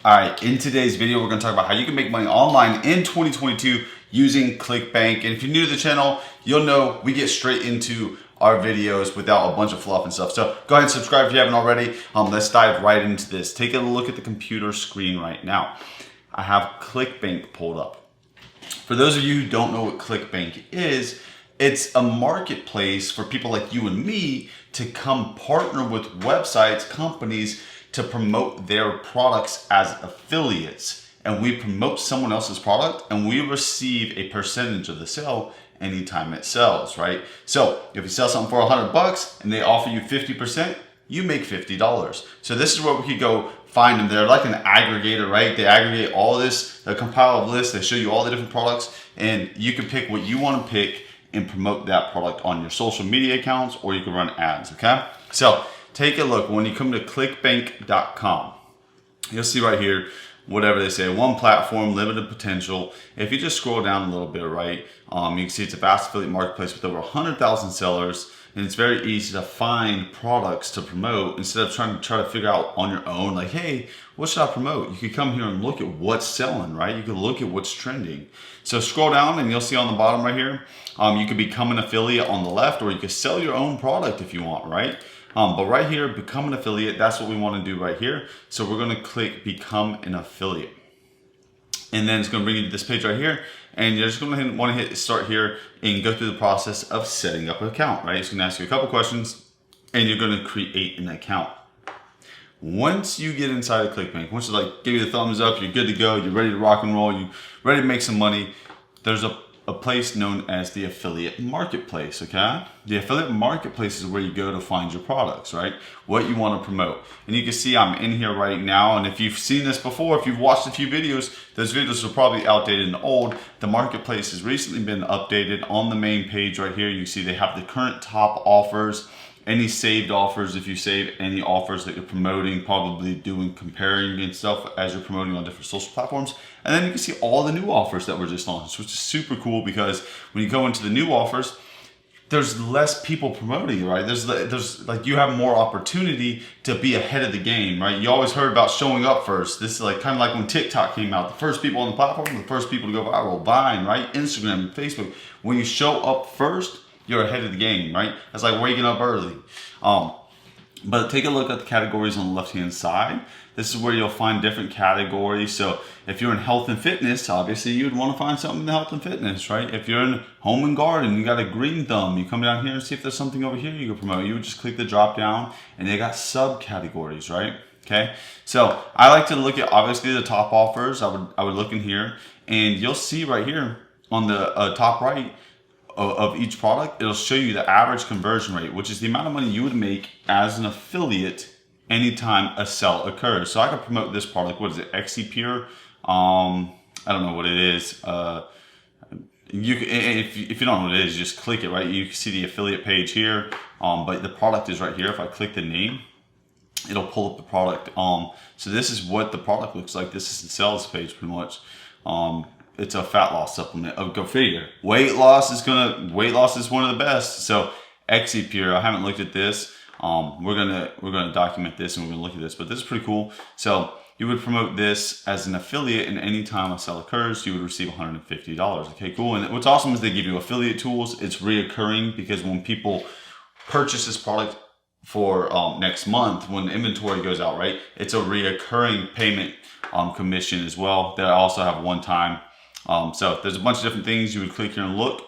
All right, in today's video, we're going to talk about how you can make money online in 2022 using ClickBank. And if you're new to the channel, you'll know we get straight into our videos without a bunch of fluff and stuff. So go ahead and subscribe if you haven't already. Let's dive right into this. Take a look at the computer screen right now. I have ClickBank pulled up. For those of you who don't know what ClickBank is, it's a marketplace for people like you and me to come partner with websites, companies, to promote their products as affiliates. And we promote someone else's product and we receive a percentage of the sale anytime it sells, right? So if you sell something for $100 and they offer you 50%, you make $50. So this is where we could go find them. They're like an aggregator, right? They aggregate all this, they compile a list, they show you all the different products, and you can pick what you want to pick and promote that product on your social media accounts, or you can run ads, okay? So take a look. When you come to clickbank.com, you'll see right here, whatever they say, one platform, limited potential. If you just scroll down a little bit, right, you can see it's a vast affiliate marketplace with over 100,000 sellers, and it's very easy to find products to promote instead of trying to figure out on your own, like, hey, what should I promote? You could come here and look at what's selling, right? You could look at what's trending. So scroll down and you'll see on the bottom right here, you could become an affiliate on the left, or you could sell your own product if you want, right? But right here, become an affiliate, that's what we want to do right here. So we're going to click become an affiliate. And then it's going to bring you to this page right here. And you're just going to want to hit start here and go through the process of setting up an account, right? It's going to ask you a couple questions and you're going to create an account. Once you get inside of ClickBank, once you like give you the thumbs up, you're good to go, you're ready to rock and roll, you're ready to make some money, there's a place known as the affiliate marketplace, okay? The affiliate marketplace is where you go to find your products, right? What you want to promote. And you can see I'm in here right now, and if you've seen this before, if you've watched a few videos, those videos are probably outdated and old. The marketplace has recently been updated. On the main page right here, you see they have the current top offers, any saved offers, if you save any offers that you're promoting, probably doing comparing and stuff as you're promoting on different social platforms. And then you can see all the new offers that were just launched, which is super cool because when you go into the new offers, there's less people promoting, right? There's like you have more opportunity to be ahead of the game, right? You always heard about showing up first. This is like kind of like when TikTok came out. The first people on the platform, the first people to go viral, Vine, right? Instagram, Facebook. When you show up first, you're ahead of the game, right? It's like waking up early. But take a look at the categories on the left-hand side. This is where you'll find different categories. So if you're in health and fitness, obviously you'd want to find something in health and fitness, right? If you're in home and garden, you got a green thumb, you come down here and see if there's something over here you can promote. You would just click the drop down and they got subcategories, right? Okay. So I like to look at obviously the top offers. I would look in here and you'll see right here on the top right, of each product, it'll show you the average conversion rate, which is the amount of money you would make as an affiliate anytime a sale occurs. So I could promote this product. What is it? XC Pure? I don't know what it is. You can, if you don't know what it is, just click it, right? You can see the affiliate page here. But the product is right here. If I click the name, it'll pull up the product. So this is what the product looks like. This is the sales page pretty much. It's a fat loss supplement. Oh, go figure. Weight loss is one of the best. So XC Pure, I haven't looked at this. We're gonna document this and we're gonna look at this, but this is pretty cool. So you would promote this as an affiliate, and anytime a sale occurs, you would receive $150. Okay, cool. And what's awesome is they give you affiliate tools. It's reoccurring because when people purchase this product for next month, when the inventory goes out, right, it's a reoccurring payment commission as well. They also have one time. So there's a bunch of different things. You would click here and look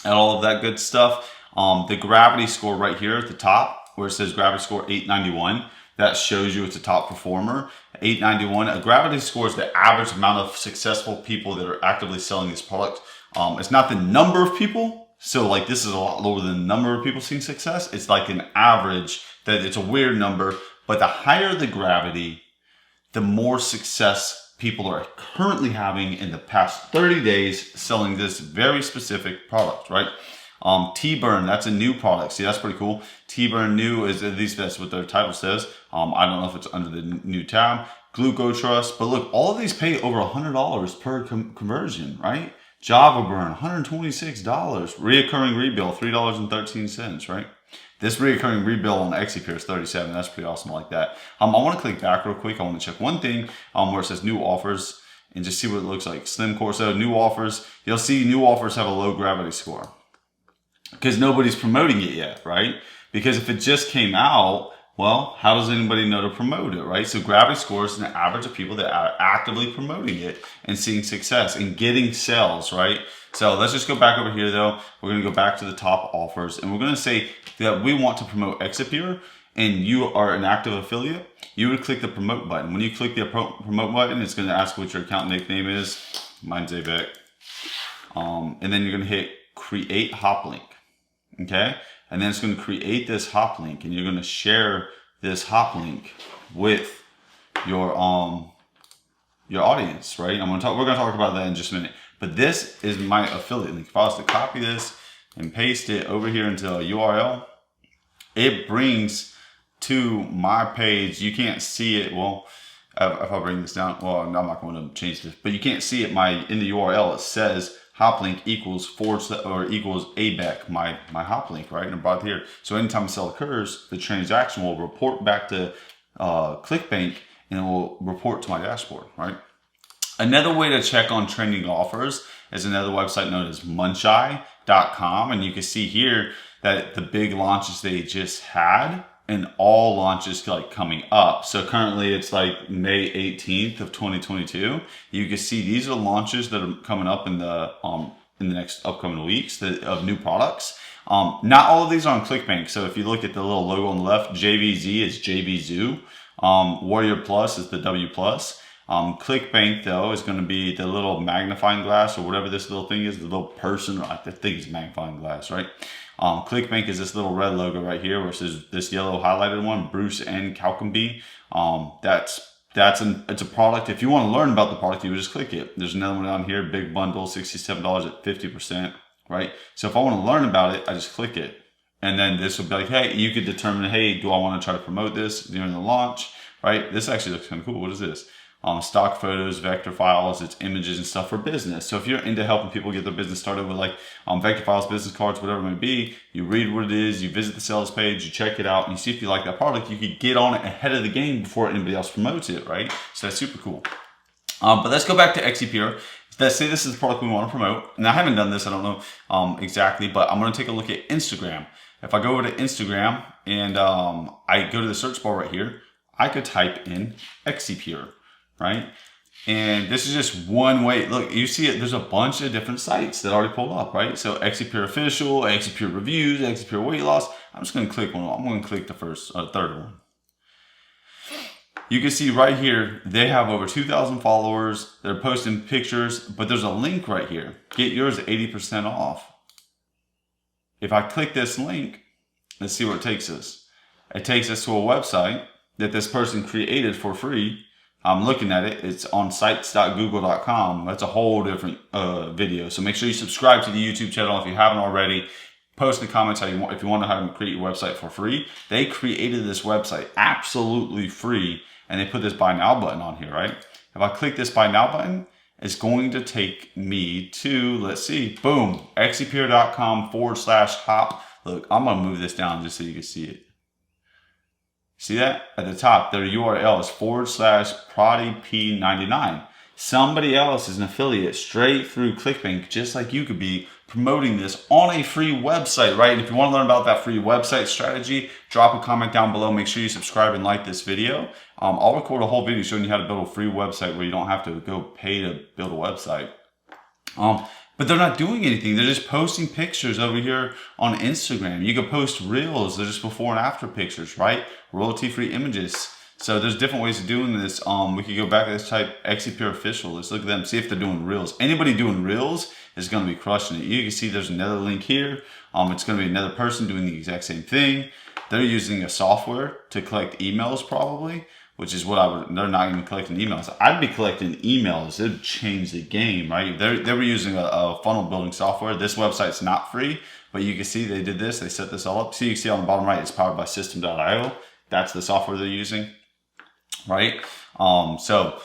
at all of that good stuff. The gravity score right here at the top, where it says gravity score 891, that shows you it's a top performer. 891, a gravity score is the average amount of successful people that are actively selling this product. It's not the number of people. So like this is a lot lower than the number of people seeing success. It's like an average that it's a weird number, but the higher the gravity, the more success people are currently having in the past 30 days selling this very specific product, right? T-Burn, that's a new product. See, that's pretty cool. T-Burn new is, at least that's what their title says. I don't know if it's under the new tab. Gluco Trust, but look, all of these pay over $100 per conversion, right? Java Burn, $126. Reoccurring rebill, $3.13, right? This recurring rebill on XCPure is 37. That's pretty awesome. I like that. I want to click back real quick. I want to check one thing where it says new offers and just see what it looks like. Slim core. So new offers, you'll see new offers have a low gravity score because nobody's promoting it yet, right? Because if it just came out, well, how does anybody know to promote it, right? So gravity score is an average of people that are actively promoting it and seeing success and getting sales, right? So let's just go back over here though. We're going to go back to the top offers and we're going to say that we want to promote XCPure and you are an active affiliate. You would click the promote button. When you click the promote button, it's going to ask what your account nickname is. Mine's Becker. And then you're going to hit create hop link. Okay. And then it's going to create this hop link and you're going to share this hop link with your audience, right? We're going to talk about that in just a minute. But this is my affiliate link. If I was to copy this and paste it over here into a URL, it brings to my page. You can't see it. Well, if I bring this down, well, I'm not going to change this, but you can't see it. In the URL, it says hop link equals equals ABEC, my hop link, right? And I brought it here. So anytime a sale occurs, the transaction will report back to ClickBank and it will report to my dashboard, right? Another way to check on trending offers is another website known as muncheye.com. And you can see here that the big launches they just had and all launches like coming up. So currently it's like May 18th of 2022. You can see these are launches that are coming up in the next upcoming weeks of new products. Not all of these are on ClickBank. So if you look at the little logo on the left, JVZ is JVZoo. Warrior Plus is the W Plus. ClickBank though is going to be the little magnifying glass or whatever this little thing is, the little person, I think it's magnifying glass, right? ClickBank is this little red logo right here versus this yellow highlighted one, Bruce and Calcombe. It's a product. If you want to learn about the product, you would just click it. There's another one down here, big bundle, $67 at 50%, right? So if I want to learn about it, I just click it. And then this will be like, hey, you could determine, hey, do I want to try to promote this during the launch, right? This actually looks kind of cool. What is this? Stock photos, vector files, it's images and stuff for business. So if you're into helping people get their business started with like vector files, business cards, whatever it may be, you read what it is, you visit the sales page, you check it out, and you see if you like that product, you could get on it ahead of the game before anybody else promotes it, right? So that's super cool. But let's go back to XCPure. Let's say this is the product we want to promote. And I haven't done this, I don't know exactly, but I'm going to take a look at Instagram. If I go over to Instagram and I go to the search bar right here, I could type in XCPure. Right? And this is just one way. Look, you see it. There's a bunch of different sites that already pulled up, right? So XCPure Official, XCPure Reviews, XCPure Weight Loss. I'm just going to click one. I'm going to click the third one. You can see right here, they have over 2,000 followers. They're posting pictures, but there's a link right here. Get yours 80% off. If I click this link, let's see where it takes us. It takes us to a website that this person created for free. I'm looking at it. It's on sites.google.com. That's a whole different video. So make sure you subscribe to the YouTube channel if you haven't already. Post in the comments if you want to know how to create your website for free. They created this website absolutely free, and they put this buy now button on here, right? If I click this buy now button, it's going to take me to, let's see, boom, xcpure.com/hop. Look, I'm going to move this down just so you can see it. See that? At the top, their URL is /ProddyP99. Somebody else is an affiliate straight through ClickBank, just like you could be promoting this on a free website, right? And if you want to learn about that free website strategy, drop a comment down below. Make sure you subscribe and like this video. I'll record a whole video showing you how to build a free website where you don't have to go pay to build a website. But they're not doing anything. They're just posting pictures over here on Instagram. You can post reels. They're just before and after pictures, right? Royalty-free images. So there's different ways of doing this. We could go back and let's type XCPure Official. Let's look at them, see if they're doing reels. Anybody doing reels is going to be crushing it. You can see there's another link here. It's going to be another person doing the exact same thing. They're using a software to collect emails probably, which is what they're not even collecting emails. I'd be collecting emails. It'd change the game, right? They were using a funnel building software. This website's not free, but you can see they did this. They set this all up. See, you can see on the bottom right, it's powered by System.io. That's the software they're using, right? So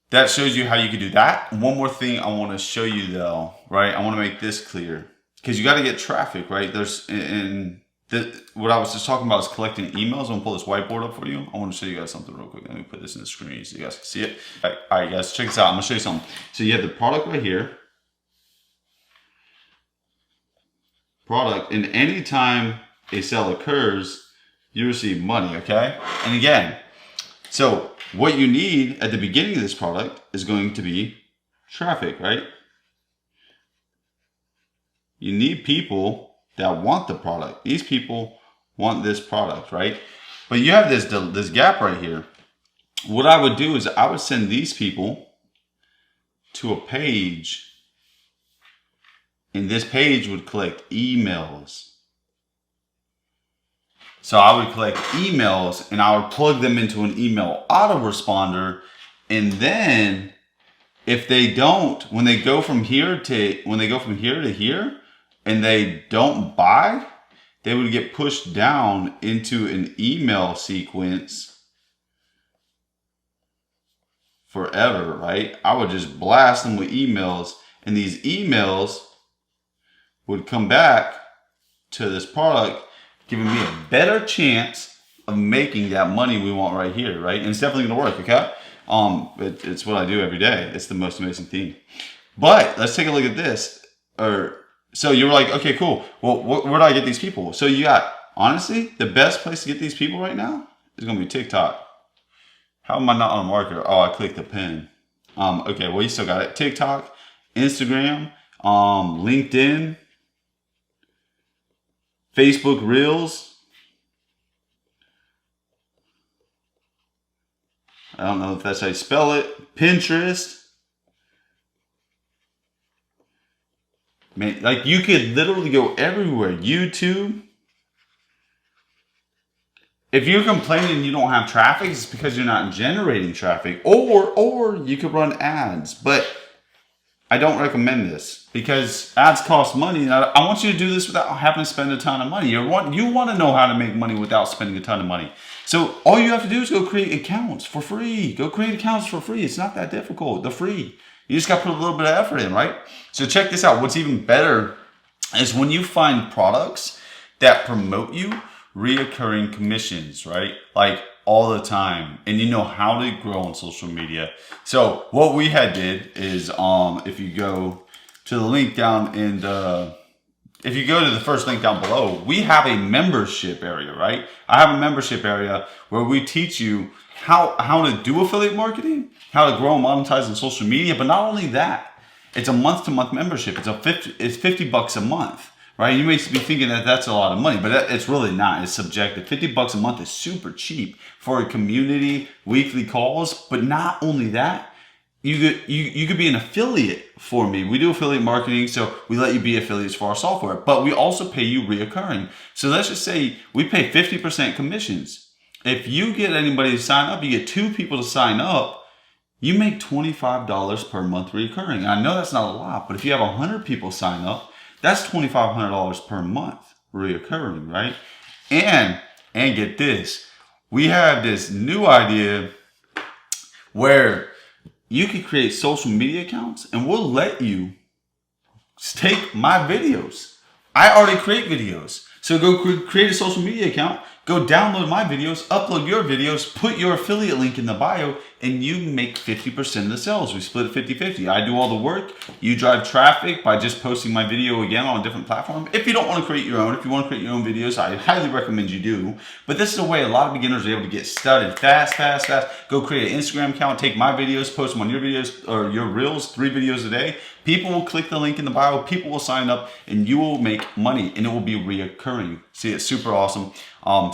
that shows you how you can do that. One more thing I want to show you though, right? I want to make this clear because you got to get traffic, right? what I was just talking about is collecting emails. I'm gonna pull this whiteboard up for you. I want to show you guys something real quick. Let me put this in the screen so you guys can see it. All right, guys, check this out. I'm gonna show you something. So you have the product right here. Product, and anytime a sale occurs, you receive money, okay? And again, so what you need at the beginning of this product is going to be traffic, right? You need people that want the product. These people want this product, right? But you have this gap right here. What I would do is I would send these people to a page, and this page would collect emails. So I would collect emails and I would plug them into an email autoresponder, and then if they don't, when they go from here to here, and they don't buy, they would get pushed down into an email sequence forever, right? I would just blast them with emails, and these emails would come back to this product, giving me a better chance of making that money we want right here, right? And it's definitely gonna work, okay? It's what I do every day. It's the most amazing thing. But let's take a look at this. So you were like, okay, cool. Well, where do I get these people? So you got, honestly, the best place to get these people right now is going to be TikTok. How am I not on a marketer? Oh, I clicked the pen. Okay, well, you still got it. TikTok, Instagram, LinkedIn, Facebook Reels. I don't know if that's how you spell it. Pinterest. Man, like you could literally go everywhere. YouTube. If you're complaining you don't have traffic, it's because you're not generating traffic. Or you could run ads. But I don't recommend this because ads cost money. And I want you to do this without having to spend a ton of money. You want to know how to make money without spending a ton of money. So all you have to do is go create accounts for free. Go create accounts for free. It's not that difficult. They're free. You just got to put a little bit of effort in, right? So check this out. What's even better is when you find products that promote you reoccurring commissions, right? Like all the time. And you know how to grow on social media. So what we had did is if you go to the link down in the, if you go to the first link down below, we have a membership area, right? I have a membership area where we teach you how to do affiliate marketing, how to grow and monetize on social media. But not only that, it's a month-to-month membership. It's 50 bucks a month, right? You may be thinking that that's a lot of money, but it's really not. It's subjective. 50 bucks a month is super cheap for a community, weekly calls. But not only that, you could be an affiliate for me. We do affiliate marketing, so we let you be affiliates for our software. But we also pay you reoccurring. So let's just say we pay 50% commissions. If you get anybody to sign up, you get 2 people to sign up, you make $25 per month recurring. I know that's not a lot, but if you have 100 people sign up, that's $2,500 per month reoccurring, right? And get this, we have this new idea where you can create social media accounts and we'll let you take my videos. I already create videos. So go create a social media account, go download my videos, upload your videos, put your affiliate link in the bio, and you make 50% of the sales. We split it 50-50. I do all the work. You drive traffic by just posting my video again on a different platform. If you don't want to create your own, if you want to create your own videos, I highly recommend you do. But this is a way a lot of beginners are able to get started fast. Go create an Instagram account, take my videos, post them on your videos or your reels, 3 videos a day. People will click the link in the bio, people will sign up, and you will make money, and it will be reoccurring. See, it's super awesome.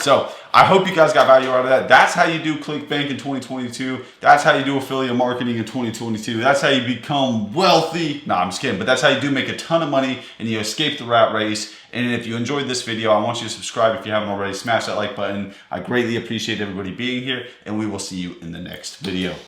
So I hope you guys got value out of that. That's how you do ClickBank in 2022. That's how you do affiliate marketing in 2022. That's how you become wealthy. No, I'm just kidding. But that's how you do make a ton of money and you escape the rat race. And if you enjoyed this video, I want you to subscribe if you haven't already. Smash that like button. I greatly appreciate everybody being here, and we will see you in the next video.